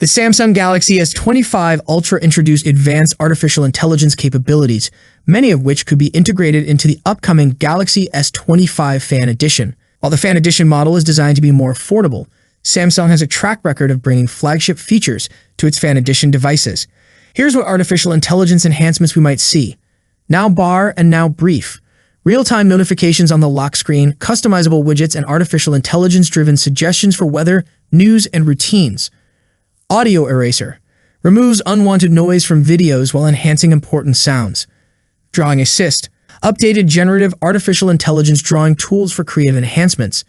The Samsung Galaxy S25 Ultra introduced advanced artificial intelligence capabilities, many of which could be integrated into the upcoming Galaxy S25 Fan Edition. While the Fan Edition model is designed to be more affordable, Samsung has a track record of bringing flagship features to its Fan Edition devices. Here's what artificial intelligence enhancements we might see. Now bar and now brief. Real-time notifications on the lock screen, customizable widgets, and artificial intelligence-driven suggestions for weather, news, and routines. Audio eraser. Removes unwanted noise from videos while enhancing important sounds. Drawing assist. Updated generative artificial intelligence drawing tools for creative enhancements.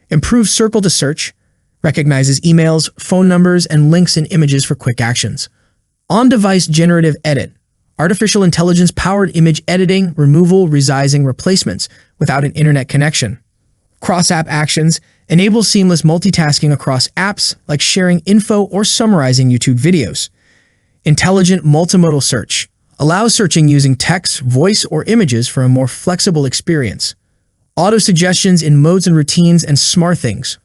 Improves circle to search. Recognizes emails, phone numbers, and links in images for quick actions. On-device generative edit. Artificial intelligence-powered image editing, removal, resizing, replacements without an internet connection. Cross-app actions. Enables seamless multitasking across apps like sharing info or summarizing YouTube videos. Intelligent multimodal search. Allows searching using text, voice, or images for a more flexible experience. Auto-suggestions in modes and routines and SmartThings.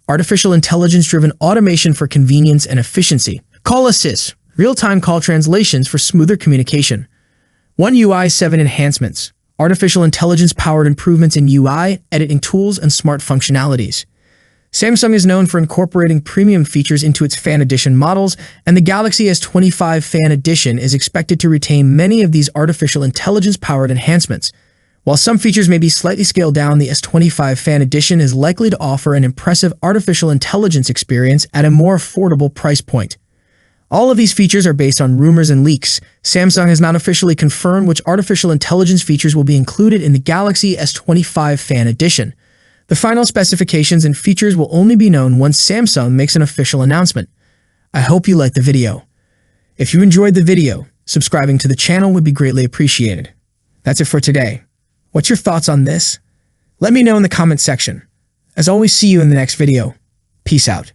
Artificial intelligence-driven automation for convenience and efficiency. Call assist. Real-time call translations for smoother communication. One UI 7 enhancements. Artificial intelligence-powered improvements in UI, editing tools, and smart functionalities. Samsung is known for incorporating premium features into its Fan Edition models, and the Galaxy S25 Fan Edition is expected to retain many of these artificial intelligence-powered enhancements. While some features may be slightly scaled down, the S25 Fan Edition is likely to offer an impressive artificial intelligence experience at a more affordable price point. All of these features are based on rumors and leaks. Samsung has not officially confirmed which artificial intelligence features will be included in the Galaxy S25 Fan Edition. The final specifications and features will only be known once Samsung makes an official announcement. I hope you liked the video. If you enjoyed the video, subscribing to the channel would be greatly appreciated. That's it for today. What's your thoughts on this? Let me know in the comment section. As always, see you in the next video. Peace out.